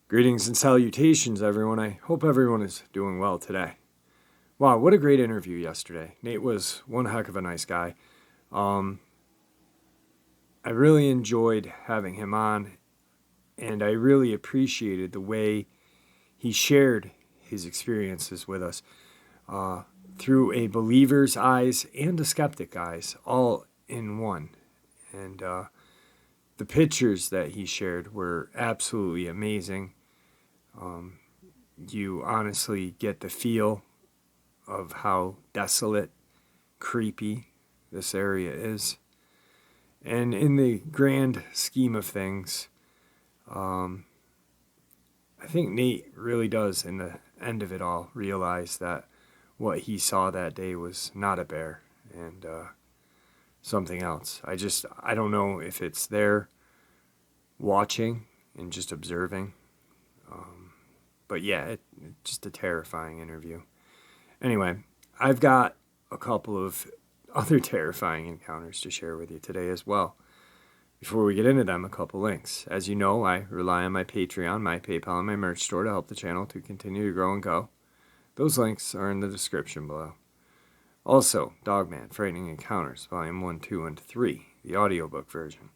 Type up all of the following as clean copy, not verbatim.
Greetings and salutations, everyone. I hope everyone is doing well today. Wow, what a great interview yesterday. Nate was one heck of a nice guy. I really enjoyed having him on, and I really appreciated the way he shared his experiences with us through a believer's eyes and a skeptic eyes, all in one. And the pictures that he shared were absolutely amazing. You honestly get the feel of how desolate, creepy this area is. And in the grand scheme of things, I think Nate really does, in the end of it all, realize that what he saw that day was not a bear and something else. I don't know if it's there watching and just observing. But yeah, it's just a terrifying interview. Anyway, I've got a couple of other terrifying encounters to share with you today as well. Before we get into them, a couple links. As you know, I rely on my Patreon, my PayPal, and my merch store to help the channel to continue to grow and go. Those links are in the description below. Also, Dogman, Frightening Encounters, Volume 1, 2, and 3, the audiobook version.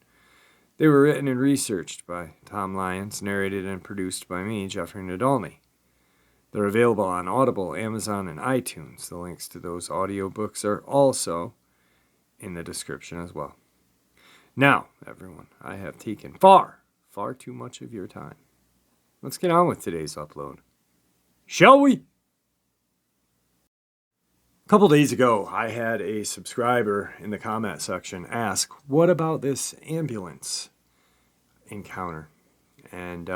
They were written and researched by Tom Lyons, narrated and produced by me, Jeffrey Nadolny. They're available on Audible, Amazon, and iTunes. The links to those audiobooks are also in the description as well. Now, everyone, I have taken far too much of your time. Let's get on with today's upload. Shall we? A couple days ago, I had a subscriber in the comment section ask, what about this ambulance encounter? And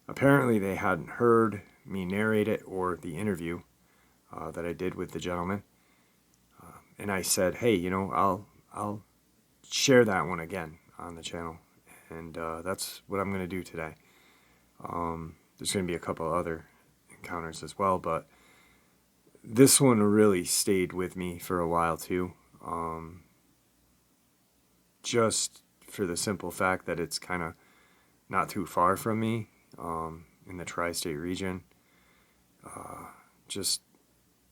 apparently they hadn't heard me narrate it or the interview that I did with the gentleman. And I said, hey, I'll share that one again on the channel. And that's what I'm going to do today. There's going to be a couple other encounters as well, but this one really stayed with me for a while too. Just for the simple fact that it's kind of not too far from me in the tri-state region. And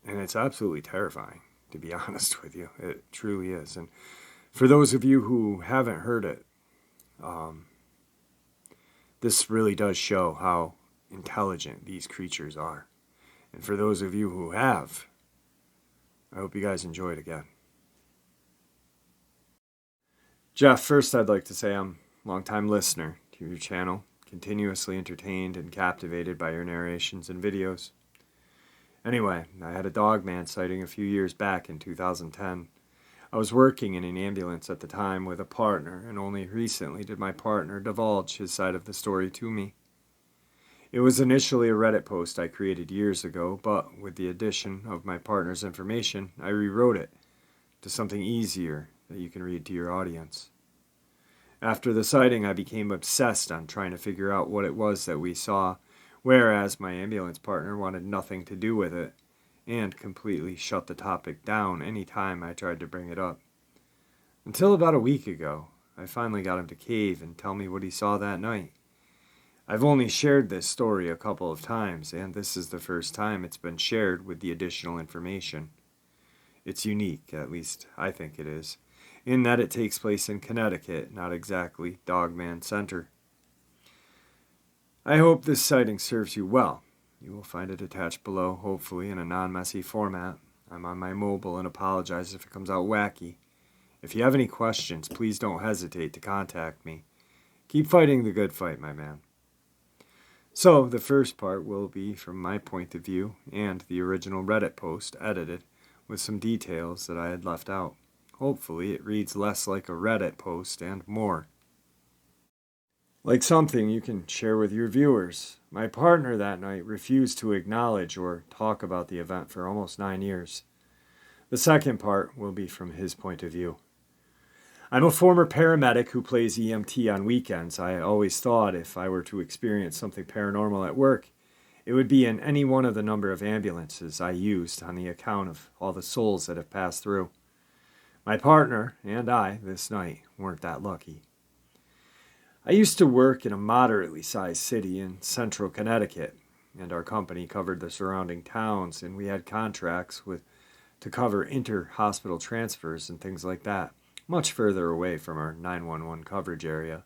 it's absolutely terrifying, to be honest with you. It truly is. And for those of you who haven't heard it, this really does show how intelligent these creatures are. And for those of you who have, I hope you guys enjoy it again. Jeff, first I'd like to say I'm a longtime listener to your channel, continuously entertained and captivated by your narrations and videos. Anyway, I had a Dogman sighting a few years back in 2010. I was working in an ambulance at the time with a partner, and only recently did my partner divulge his side of the story to me. It was initially a Reddit post I created years ago, but with the addition of my partner's information, I rewrote it to something easier that you can read to your audience. After the sighting, I became obsessed on trying to figure out what it was that we saw, whereas my ambulance partner wanted nothing to do with it and completely shut the topic down any time I tried to bring it up. Until about a week ago, I finally got him to cave and tell me what he saw that night. I've only shared this story a couple of times, and this is the first time it's been shared with the additional information. It's unique, at least I think it is, in that it takes place in Connecticut, not exactly Dogman Center. I hope this sighting serves you well. You will find it attached below, hopefully in a non-messy format. I'm on my mobile and apologize if it comes out wacky. If you have any questions, please don't hesitate to contact me. Keep fighting the good fight, my man. So, the first part will be from my point of view and the original Reddit post edited with some details that I had left out. Hopefully it reads less like a Reddit post and more like something you can share with your viewers. My partner that night refused to acknowledge or talk about the event for almost 9 years. The second part will be from his point of view. I'm a former paramedic who plays EMT on weekends. I always thought if I were to experience something paranormal at work, it would be in any one of the number of ambulances I used on the account of all the souls that have passed through. My partner and I, this night, weren't that lucky. I used to work in a moderately sized city in central Connecticut, and our company covered the surrounding towns, and we had contracts to cover inter-hospital transfers and things like that, much further away from our 911 coverage area.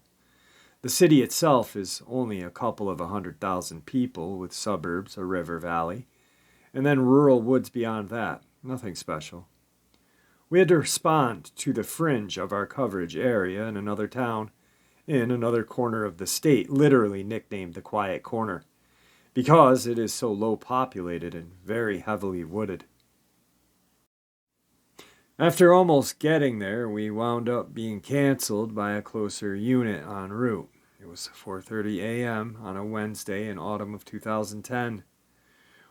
The city itself is only a couple of 100,000 people with suburbs, a river valley, and then rural woods beyond that. Nothing special. We had to respond to the fringe of our coverage area in another town, in another corner of the state, literally nicknamed the Quiet Corner, because it is so low populated and very heavily wooded. After almost getting there, we wound up being canceled by a closer unit en route. It was 4:30 a.m. on a Wednesday in autumn of 2010.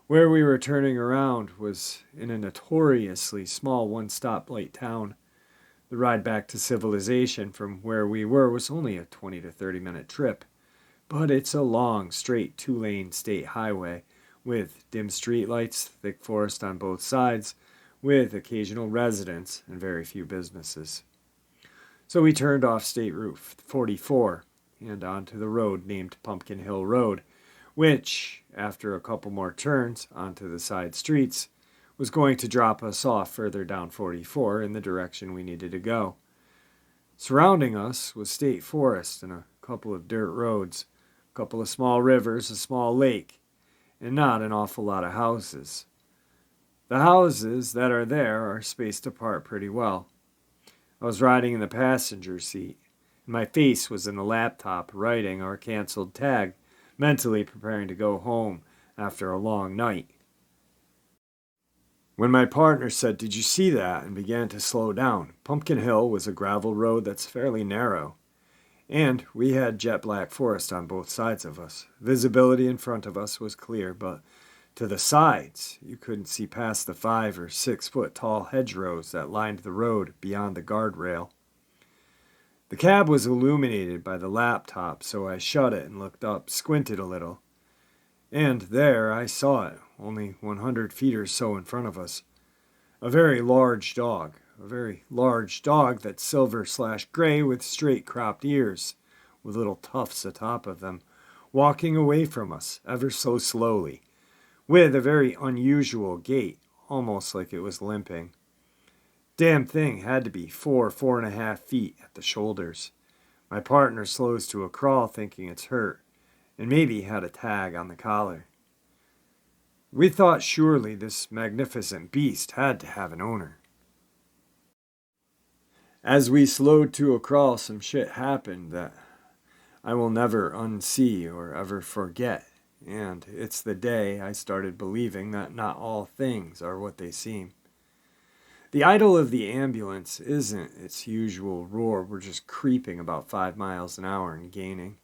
Where we were turning around was in a notoriously small one-stoplight town. The ride back to civilization from where we were was only a 20 to 30-minute trip, but it's a long, straight two-lane state highway with dim streetlights, thick forest on both sides, with occasional residents and very few businesses. So we turned off State Route 44 and onto the road named Pumpkin Hill Road, which, after a couple more turns onto the side streets, was going to drop us off further down 44 in the direction we needed to go. Surrounding us was state forest and a couple of dirt roads, a couple of small rivers, a small lake, and not an awful lot of houses. The houses that are there are spaced apart pretty well. I was riding in the passenger seat, and my face was in the laptop writing our canceled tag, mentally preparing to go home after a long night. When my partner said, "Did you see that?" and began to slow down, Pumpkin Hill was a gravel road that's fairly narrow, and we had jet black forest on both sides of us. Visibility in front of us was clear, but to the sides, you couldn't see past the 5 or 6 foot tall hedgerows that lined the road beyond the guardrail. The cab was illuminated by the laptop, so I shut it and looked up, squinted a little. And there I saw it, only 100 feet or so in front of us. A very large dog that's silver/gray with straight cropped ears, with little tufts atop of them, walking away from us ever so slowly, with a very unusual gait, almost like it was limping. Damn thing had to be 4.5 feet at the shoulders. My partner slows to a crawl thinking it's hurt, and maybe had a tag on the collar. We thought surely this magnificent beast had to have an owner. As we slowed to a crawl, some shit happened that I will never unsee or ever forget, and it's the day I started believing that not all things are what they seem. The idle of the ambulance isn't its usual roar. We're just creeping about 5 miles an hour and gaining.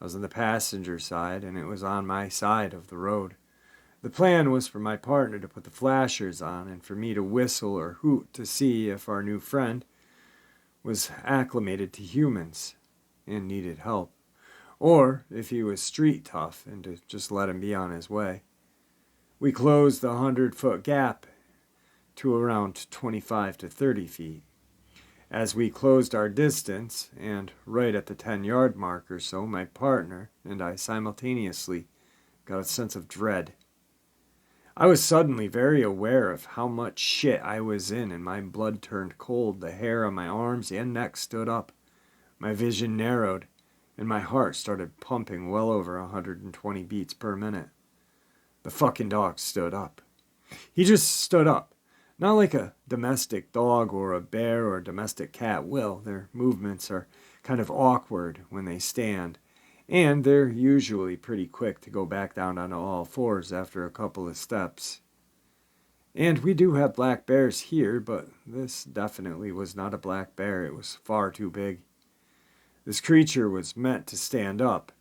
I was on the passenger side, and it was on my side of the road. The plan was for my partner to put the flashers on and for me to whistle or hoot to see if our new friend was acclimated to humans and needed help, or if he was street tough and to just let him be on his way. We closed the 100-foot gap to around 25 to 30 feet. As we closed our distance, and right at the 10-yard mark or so, my partner and I simultaneously got a sense of dread. I was suddenly very aware of how much shit I was in, and my blood turned cold. The hair on my arms and neck stood up. My vision narrowed, and my heart started pumping well over 120 beats per minute. The fucking dog stood up. He just stood up. Not like a domestic dog or a bear or a domestic cat will. Their movements are kind of awkward when they stand, and they're usually pretty quick to go back down onto all fours after a couple of steps. And we do have black bears here, but this definitely was not a black bear. It was far too big. This creature was meant to stand up,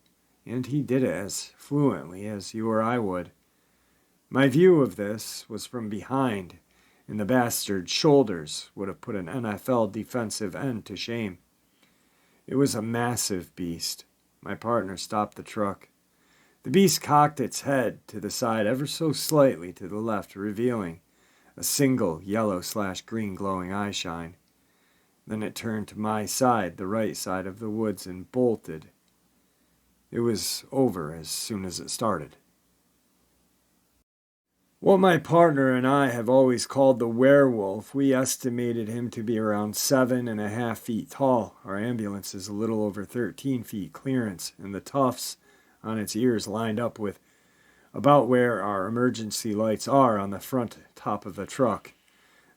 and he did it as fluently as you or I would. My view of this was from behind, and the bastard's shoulders would have put an NFL defensive end to shame. It was a massive beast. My partner stopped the truck. The beast cocked its head to the side ever so slightly to the left, revealing a single yellow/green glowing eye shine. Then it turned to my side, the right side of the woods, and bolted. It was over as soon as it started. What my partner and I have always called the werewolf, we estimated him to be around 7.5 feet tall. Our ambulance is a little over 13 feet clearance, and the tufts on its ears lined up with about where our emergency lights are on the front top of the truck.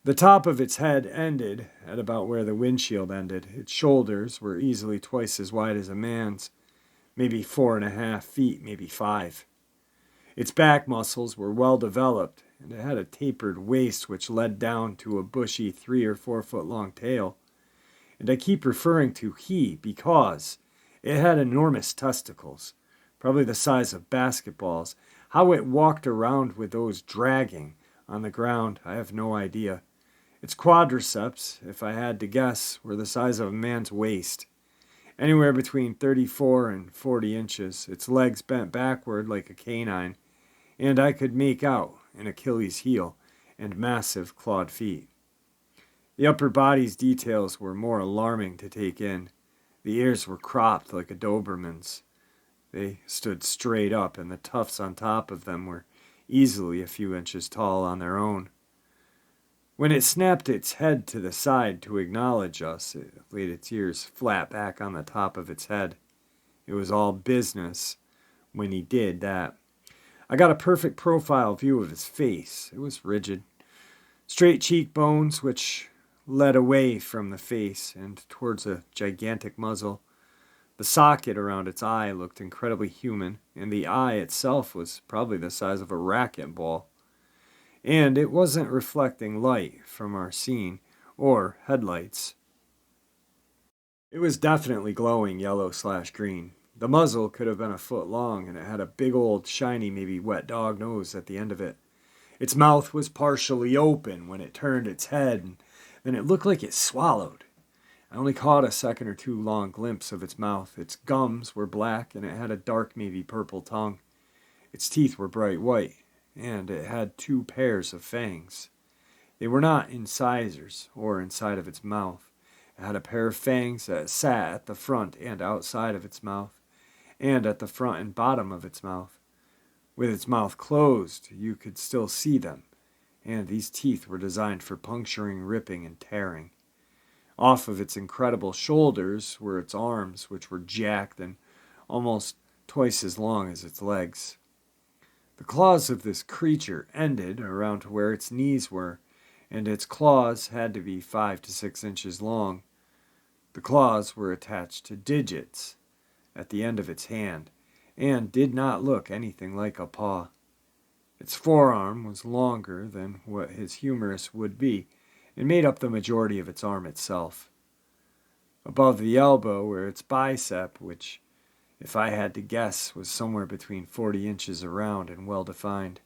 The top of its head ended at about where the windshield ended. Its shoulders were easily twice as wide as a man's, maybe 4.5 feet, maybe 5. Its back muscles were well developed, and it had a tapered waist which led down to a bushy 3 or 4 foot long tail. And I keep referring to he because it had enormous testicles, probably the size of basketballs. How it walked around with those dragging on the ground, I have no idea. Its quadriceps, if I had to guess, were the size of a man's waist, anywhere between 34 and 40 inches. Its legs bent backward like a canine, and I could make out an Achilles heel and massive clawed feet. The upper body's details were more alarming to take in. The ears were cropped like a Doberman's. They stood straight up, and the tufts on top of them were easily a few inches tall on their own. When it snapped its head to the side to acknowledge us, it laid its ears flat back on the top of its head. It was all business when he did that. I got a perfect profile view of his face. It was rigid. Straight cheekbones, which led away from the face and towards a gigantic muzzle. The socket around its eye looked incredibly human, and the eye itself was probably the size of a racquetball. And it wasn't reflecting light from our scene or headlights. It was definitely glowing yellow/green. The muzzle could have been a foot long, and it had a big old shiny, maybe wet dog nose at the end of it. Its mouth was partially open when it turned its head, and then it looked like it swallowed. I only caught a second or two long glimpse of its mouth. Its gums were black, and it had a dark, maybe purple tongue. Its teeth were bright white, and it had 2 pairs of fangs. They were not incisors or inside of its mouth. It had a pair of fangs that sat at the front and outside of its mouth, and at the front and bottom of its mouth. With its mouth closed, you could still see them, and these teeth were designed for puncturing, ripping, and tearing. Off of its incredible shoulders were its arms, which were jacked and almost twice as long as its legs. The claws of this creature ended around where its knees were, and its claws had to be 5 to 6 inches long. The claws were attached to digits at the end of its hand, and did not look anything like a paw. Its forearm was longer than what his humerus would be, and made up the majority of its arm itself. Above the elbow were its bicep, which, if I had to guess, was somewhere between 40 inches around and well defined.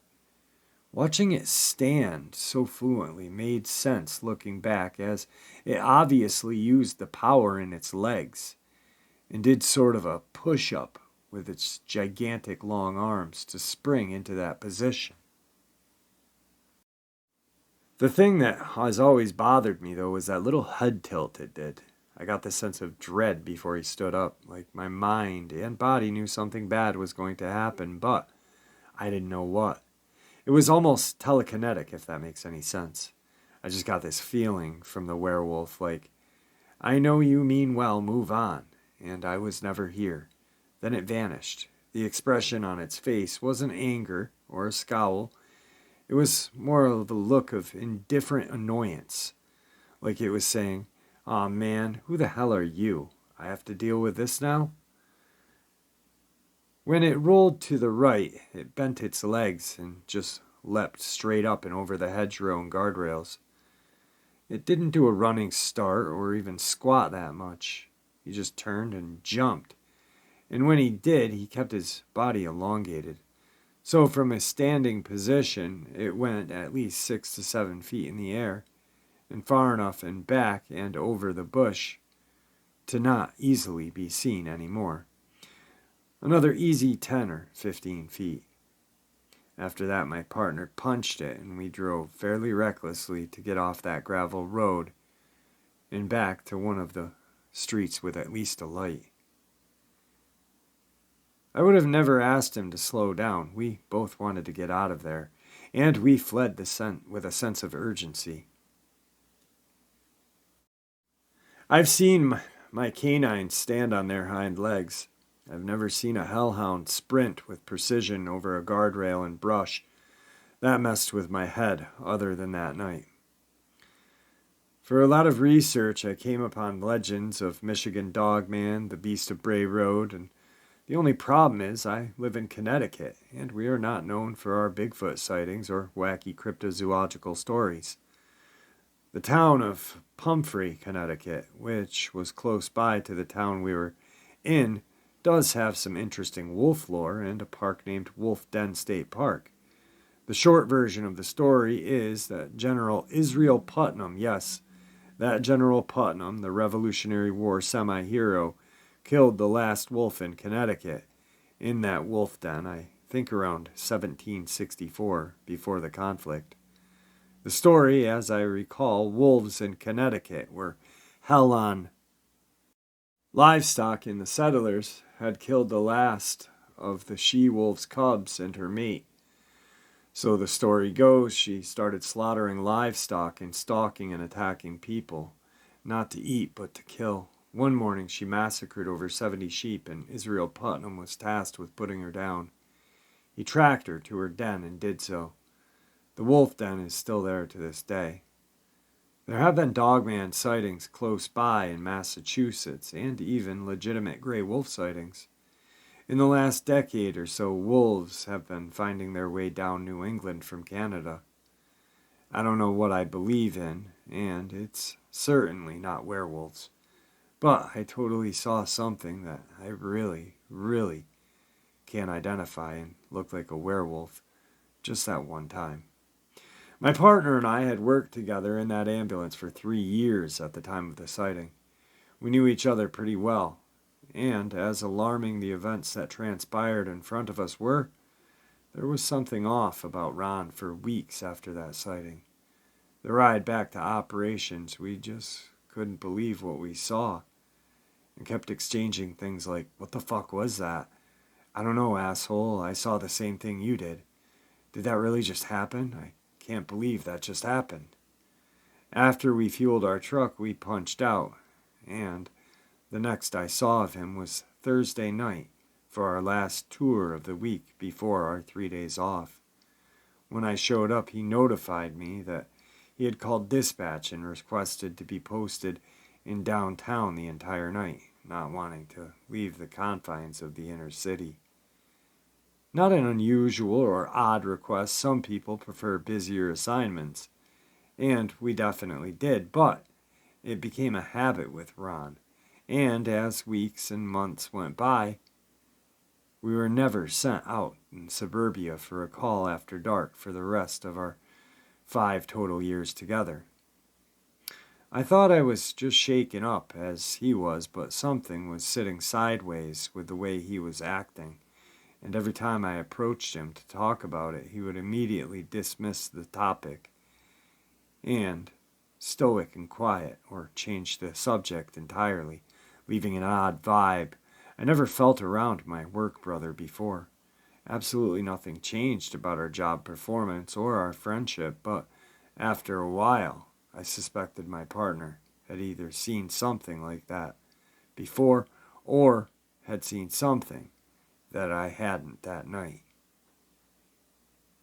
Watching it stand so fluently made sense looking back, as it obviously used the power in its legs and did sort of a push-up with its gigantic long arms to spring into that position. The thing that has always bothered me, though, was that little head tilt it did. I got the sense of dread before he stood up, like my mind and body knew something bad was going to happen, but I didn't know what. It was almost telekinetic, if that makes any sense. I just got this feeling from the werewolf, like, I know you mean well, move on. And I was never here. Then it vanished. The expression on its face wasn't anger or a scowl. It was more of a look of indifferent annoyance, like it was saying, "Aw man, who the hell are you? I have to deal with this now?" When it rolled to the right, it bent its legs and just leapt straight up and over the hedgerow and guardrails. It didn't do a running start or even squat that much. He just turned and jumped. And when he did, he kept his body elongated. So from a standing position, it went at least 6 to 7 feet in the air, and far enough and back and over the bush to not easily be seen anymore. Another easy 10 or 15 feet. After that, my partner punched it, and we drove fairly recklessly to get off that gravel road and back to one of the streets with at least a light. I would have never asked him to slow down. We both wanted to get out of there, and we fled the scent with a sense of urgency. I've seen my canines stand on their hind legs. I've never seen a hellhound sprint with precision over a guardrail and brush. That messed with my head, other than that night. For a lot of research, I came upon legends of Michigan Dogman, the Beast of Bray Road, and the only problem is I live in Connecticut, and we are not known for our Bigfoot sightings or wacky cryptozoological stories. The town of Pumphrey, Connecticut, which was close by to the town we were in, does have some interesting wolf lore and a park named Wolf Den State Park. The short version of the story is that General Israel Putnam, yes, that General Putnam, the Revolutionary War semi-hero, killed the last wolf in Connecticut in that wolf den, I think around 1764, before the conflict. The story, as I recall, wolves in Connecticut were hell on livestock, and the settlers had killed the last of the she-wolf's cubs and her mate. So the story goes, she started slaughtering livestock and stalking and attacking people, not to eat but to kill. One morning she massacred over 70 sheep, and Israel Putnam was tasked with putting her down. He tracked her to her den and did so. The wolf den is still there to this day. There have been dogman sightings close by in Massachusetts, and even legitimate gray wolf sightings. In the last decade or so, wolves have been finding their way down New England from Canada. I don't know what I believe in, and it's certainly not werewolves. But I totally saw something that I really, really can't identify and looked like a werewolf just that one time. My partner and I had worked together in that ambulance for 3 years at the time of the sighting. We knew each other pretty well, and as alarming the events that transpired in front of us were, there was something off about Ron for weeks after that sighting. The ride back to operations, we just couldn't believe what we saw, and kept exchanging things like, "What the fuck was that?" "I don't know, asshole. I saw the same thing you did." "Did that really just happen? I can't believe that just happened." After we fueled our truck, we punched out, and the next I saw of him was Thursday night for our last tour of the week before our 3 days off. When I showed up, he notified me that he had called dispatch and requested to be posted in downtown the entire night, not wanting to leave the confines of the inner city. Not an unusual or odd request. Some people prefer busier assignments, and we definitely did, but it became a habit with Ron, and as weeks and months went by, we were never sent out in suburbia for a call after dark for the rest of our 5 total years together. I thought I was just shaken up as he was, but something was sitting sideways with the way he was acting. And every time I approached him to talk about it, he would immediately dismiss the topic and, stoic and quiet, or change the subject entirely, leaving an odd vibe I never felt around my work brother before. Absolutely nothing changed about our job performance or our friendship, but after a while, I suspected my partner had either seen something like that before or had seen something that I hadn't that night.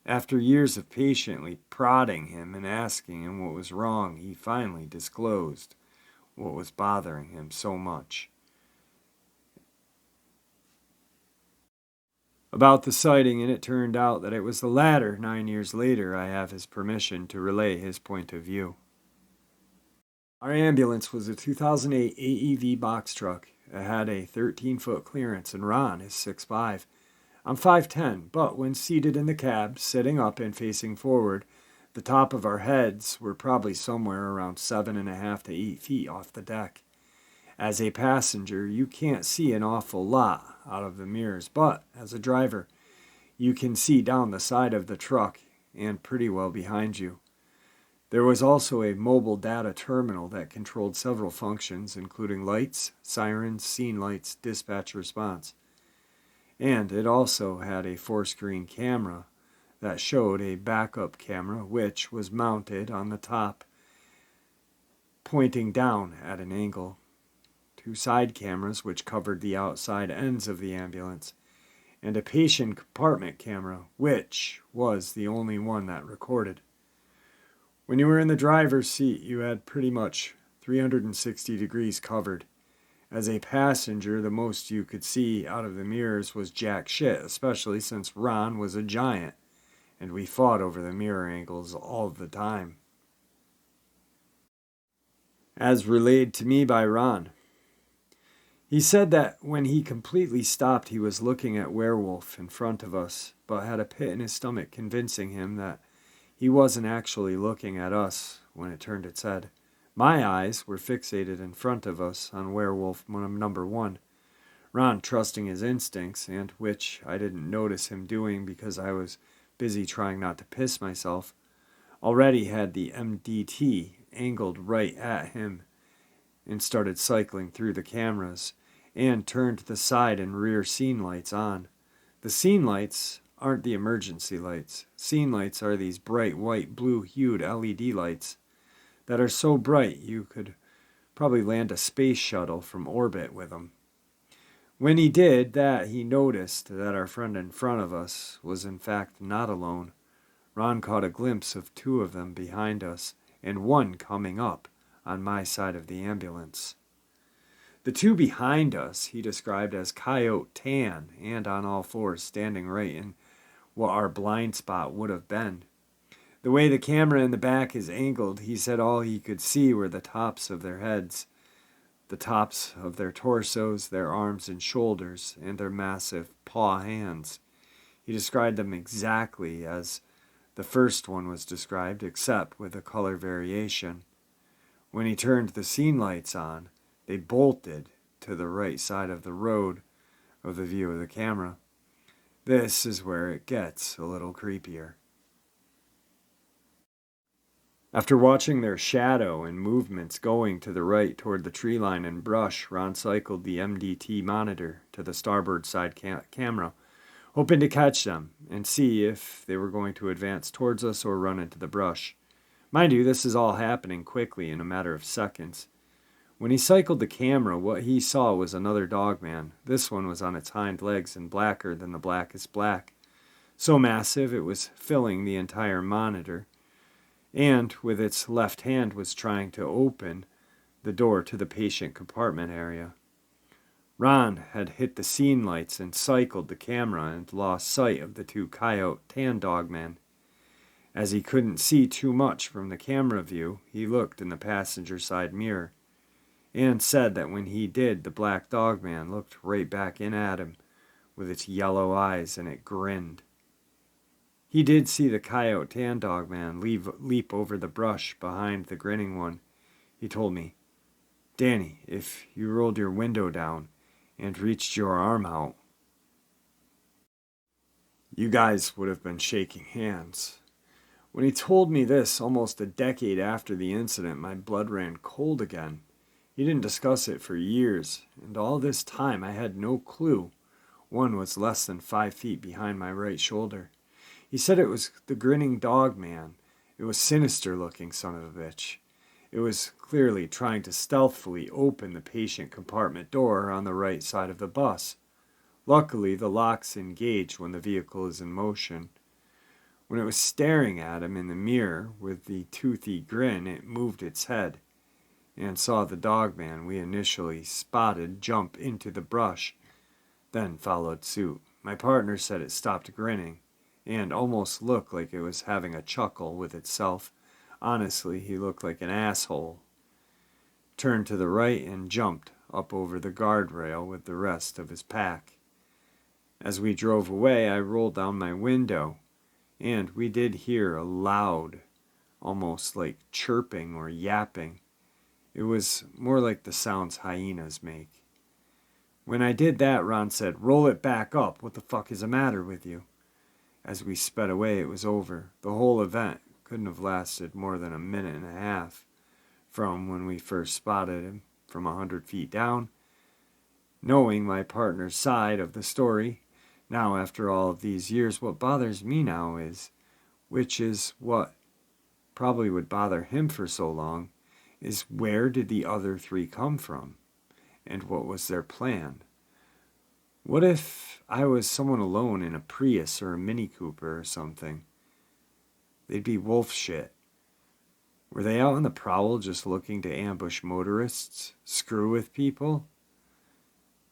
After years of patiently prodding him and asking him what was wrong, he finally disclosed what was bothering him so much. About the sighting, and it turned out that it was the latter. 9 years later, I have his permission to relay his point of view. Our ambulance was a 2008 AEV box truck. It had a 13-foot clearance, and Ron is 6'5". I'm 5'10", but when seated in the cab, sitting up and facing forward, the top of our heads were probably somewhere around 7.5 to 8 feet off the deck. As a passenger, you can't see an awful lot out of the mirrors, but as a driver, you can see down the side of the truck and pretty well behind you. There was also a mobile data terminal that controlled several functions, including lights, sirens, scene lights, dispatch response. And it also had a 4-screen camera that showed a backup camera which was mounted on the top, pointing down at an angle, 2 side cameras which covered the outside ends of the ambulance, and a patient compartment camera which was the only one that recorded. When you were in the driver's seat, you had pretty much 360 degrees covered. As a passenger, the most you could see out of the mirrors was jack shit, especially since Ron was a giant, and we fought over the mirror angles all the time. As relayed to me by Ron, he said that when he completely stopped, he was looking at Werewolf in front of us, but had a pit in his stomach convincing him that he wasn't actually looking at us when it turned its head. My eyes were fixated in front of us on Werewolf number 1. Ron, trusting his instincts, and which I didn't notice him doing because I was busy trying not to piss myself, already had the MDT angled right at him and started cycling through the cameras and turned the side and rear scene lights on. The scene lights aren't the emergency lights. Scene lights are these bright white blue-hued LED lights that are so bright you could probably land a space shuttle from orbit with them. When he did that, he noticed that our friend in front of us was in fact not alone. Ron caught a glimpse of 2 of them behind us, and 1 coming up on my side of the ambulance. The 2 behind us he described as coyote tan and on all 4s, standing right in what our blind spot would have been. The way the camera in the back is angled, he said all he could see were the tops of their heads, the tops of their torsos, their arms and shoulders, and their massive paw hands. He described them exactly as the first one was described, except with a color variation. When he turned the scene lights on, they bolted to the right side of the road of the view of the camera. This is where it gets a little creepier. After watching their shadow and movements going to the right toward the tree line and brush, Ron cycled the MDT monitor to the starboard side camera, hoping to catch them and see if they were going to advance towards us or run into the brush. Mind you, this is all happening quickly in a matter of seconds. When he cycled the camera, what he saw was another Dogman. This one was on its hind legs and blacker than the blackest black. So massive it was filling the entire monitor, and with its left hand was trying to open the door to the patient compartment area. Ron had hit the scene lights and cycled the camera and lost sight of the 2 coyote tan Dogmen. As he couldn't see too much from the camera view, he looked in the passenger side mirror and said that when he did, the black Dogman looked right back in at him with its yellow eyes, and it grinned. He did see the coyote tan Dogman leap over the brush behind the grinning one. He told me, "Danny, if you rolled your window down and reached your arm out, you guys would have been shaking hands." When he told me this almost a decade after the incident, my blood ran cold again. He didn't discuss it for years, and all this time I had no clue one was less than 5 feet behind my right shoulder. He said it was the grinning Dogman. It was sinister-looking son of a bitch. It was clearly trying to stealthily open the patient compartment door on the right side of the bus. Luckily, the locks engage when the vehicle is in motion. When it was staring at him in the mirror with the toothy grin, it moved its head and saw the Dogman we initially spotted jump into the brush, then followed suit. My partner said it stopped grinning and almost looked like it was having a chuckle with itself. Honestly, he looked like an asshole. Turned to the right and jumped up over the guardrail with the rest of his pack. As we drove away, I rolled down my window, and we did hear a loud, almost like chirping or yapping. It was more like the sounds hyenas make. When I did that, Ron said, "Roll it back up. What the fuck is the matter with you?" As we sped away, it was over. The whole event couldn't have lasted more than a minute and a half from when we first spotted him from 100 feet down. Knowing my partner's side of the story, now after all of these years, what bothers me now is, which is what probably would bother him for so long, is where did the other three come from? And what was their plan? What if I was someone alone in a Prius or a Mini Cooper or something? They'd be wolf shit. Were they out on the prowl just looking to ambush motorists, screw with people?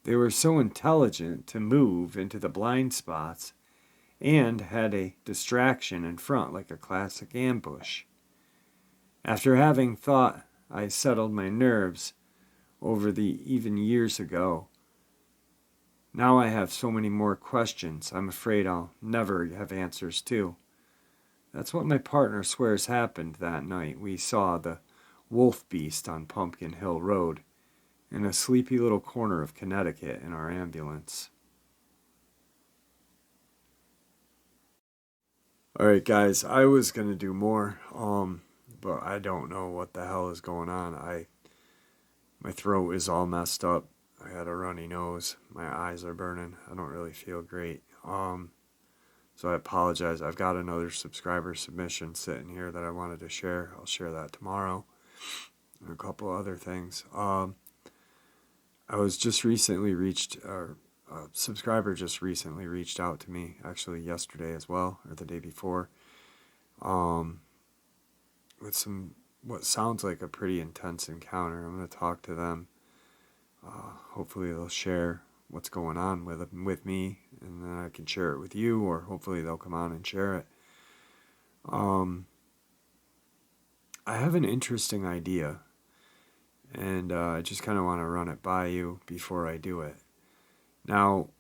They were so intelligent to move into the blind spots and had a distraction in front like a classic ambush. After having thought I settled my nerves over the even years ago, now I have so many more questions I'm afraid I'll never have answers to. That's what my partner swears happened that night we saw the wolf beast on Pumpkin Hill Road in a sleepy little corner of Connecticut in our ambulance. Alright guys, I was going to do more, but I don't know what the hell is going on. My throat is all messed up. I had a runny nose. My eyes are burning. I don't really feel great. So I apologize. I've got another subscriber submission sitting here that I wanted to share. I'll share that tomorrow. And a couple other things. I was just recently a subscriber just recently reached out to me, actually yesterday as well, or the day before, with what sounds like a pretty intense encounter. I'm going to talk to them. Hopefully they'll share what's going on with me, and then I can share it with you, or hopefully they'll come on and share it. I have an interesting idea, and I just kind of want to run it by you before I do it. Now,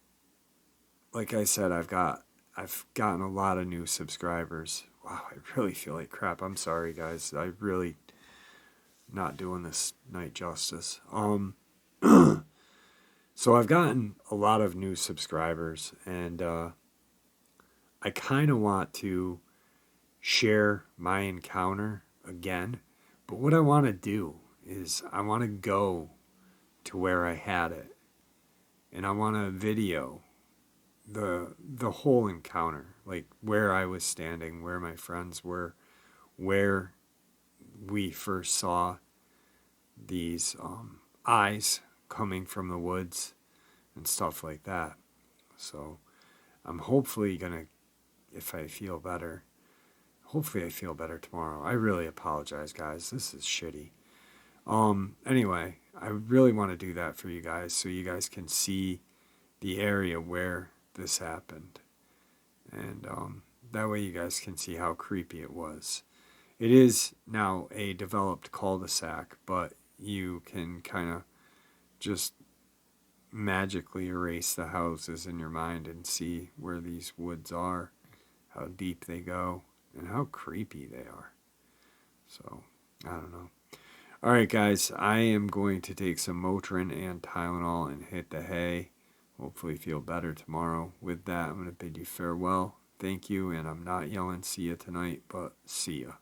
like I said, I've gotten a lot of new subscribers. Wow, I really feel like crap. I'm sorry, guys. I really not doing this night justice. So I've gotten a lot of new subscribers, and I kind of want to share my encounter again. But what I want to do is I want to go to where I had it, and I want to video the whole encounter, like where I was standing, where my friends were, where we first saw these eyes coming from the woods and stuff like that. So I'm hopefully gonna, if I feel better, hopefully I feel better tomorrow. I really apologize, guys. This is shitty. Anyway, I really want to do that for you guys so you guys can see the area where this happened. And that way you guys can see how creepy it was. It is now a developed cul-de-sac, but you can kind of just magically erase the houses in your mind and see where these woods are, how deep they go, and how creepy they are. So, I don't know. Alright guys, I am going to take some Motrin and Tylenol and hit the hay. Hopefully feel better tomorrow. With that, I'm going to bid you farewell. Thank you, and I'm not yelling see ya tonight, but see ya.